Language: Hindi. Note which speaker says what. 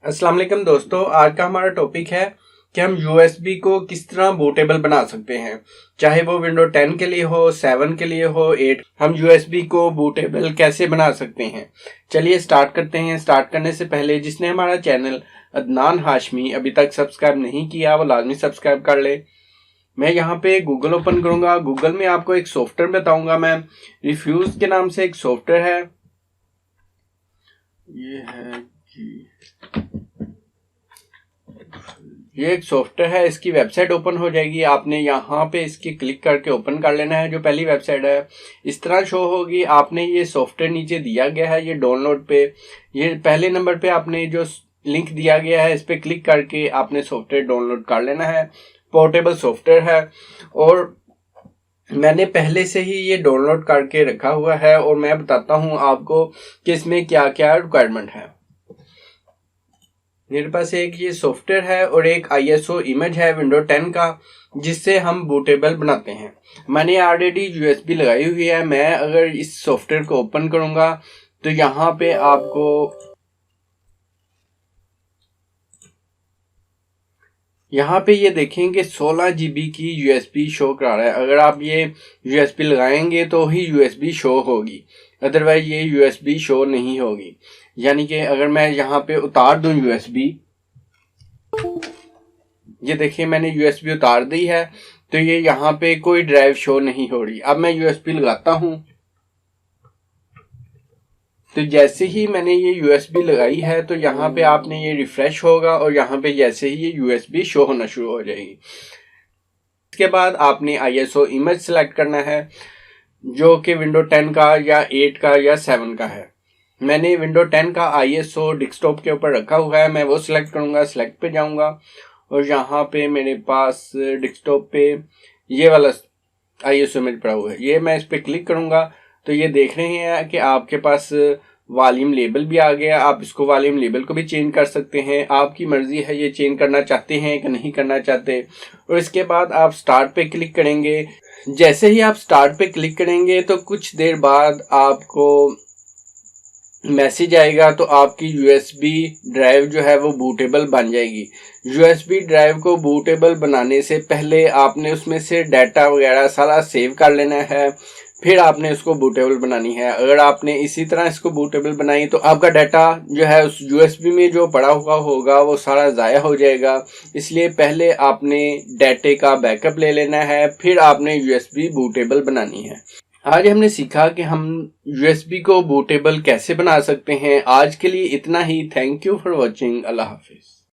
Speaker 1: अस्सलाम वालेकुम दोस्तों, आज का हमारा टॉपिक है कि हम यूएसबी को किस तरह बूटेबल बना सकते हैं। चाहे वो विंडो 10 के लिए हो, 7 के लिए हो, 8, हम यूएसबी को बूटेबल कैसे बना सकते हैं। चलिए स्टार्ट करते हैं। स्टार्ट करने से पहले जिसने हमारा चैनल अदनान हाशमी अभी तक सब्सक्राइब नहीं किया वो लाजमी सब्सक्राइब कर ले। मैं यहाँ पे गूगल ओपन करूंगा। गूगल में आपको एक सॉफ्टवेयर बताऊंगा मैं। रिफ्यूज के नाम से एक सॉफ्टवेयर है, ये एक सॉफ्टवेयर है। इसकी वेबसाइट ओपन हो जाएगी। आपने यहाँ पे इसकी क्लिक करके ओपन कर लेना है। जो पहली वेबसाइट है इस तरह शो होगी। आपने ये सॉफ्टवेयर नीचे दिया गया है, ये डाउनलोड पे, ये पहले नंबर पे आपने जो लिंक दिया गया है इस पे क्लिक करके आपने सॉफ्टवेयर डाउनलोड कर लेना है। पोर्टेबल सॉफ्टवेयर है और मैंने पहले से ही ये डाउनलोड करके रखा हुआ है और मैं बताता हूँ आपको कि इसमें क्या क्या रिक्वायरमेंट है। मेरे पास एक ये सॉफ्टवेयर है और एक आईएसओ इमेज है विंडो 10 का, जिससे हम बूटेबल बनाते हैं। मैंने ऑलरेडी यूएसबी लगाई हुई है। मैं अगर इस सॉफ्टवेयर को ओपन करूंगा तो यहाँ पे आपको ये देखेंगे 16 GB की यूएसबी शो करा रहा है। अगर आप ये यूएसबी लगाएंगे तो ही यूएसबी शो होगी, अदरवाइज ये यूएसबी शो नहीं होगी। यानी कि अगर मैं यहाँ पे उतार दूं यूएसबी, ये देखिए मैंने यूएसबी उतार दी है तो ये यहाँ पे कोई ड्राइव शो नहीं हो रही। अब मैं यूएसबी लगाता हूँ तो जैसे ही मैंने ये यूएसबी लगाई है तो यहाँ पे आपने ये रिफ्रेश होगा और यहाँ पे जैसे ही ये यूएसबी शो होना शुरू हो जाएगी। इसके बाद आपने आईएसओ इमेज सेलेक्ट करना है जो कि विंडो 10 का या 8 का या 7 का है। मैंने विंडो 10 का आईएसओ डेस्कटॉप के ऊपर रखा हुआ है, मैं वो सिलेक्ट करूंगा। सिलेक्ट पे जाऊंगा और यहाँ पे मेरे पास डेस्कटॉप पे ये वाला आईएसओ इमेज पड़ा हुआ है। ये मैं इस पे क्लिक करूंगा तो ये देख रहे हैं कि आपके पास वॉल्यूम लेबल भी आ गया। आप इसको वॉल्यूम लेबल को भी चेंज कर सकते हैं, आपकी मर्जी है ये चेंज करना चाहते हैं कि नहीं करना चाहते। और इसके बाद आप स्टार्ट पे क्लिक करेंगे। जैसे ही आप स्टार्ट पे क्लिक करेंगे तो कुछ देर बाद आपको मैसेज आएगा तो आपकी यूएसबी ड्राइव जो है वो बूटेबल बन जाएगी। यूएसबी ड्राइव को बूटेबल बनाने से पहले आपने उसमें से डाटा वगैरह सारा सेव कर लेना है, फिर आपने उसको बूटेबल बनानी है। अगर आपने इसी तरह इसको बूटेबल बनाई तो आपका डाटा जो है उस यूएसबी में जो पड़ा हुआ होगा वो सारा ज़ाया हो जाएगा। इसलिए पहले आपने डाटे का बैकअप ले लेना है, फिर आपने यूएसबी बूटेबल बनानी है। आज हमने सीखा कि हम यूएसबी को बूटेबल कैसे बना सकते हैं। आज के लिए इतना ही। Thank you for watching. अल्लाह हाफिज।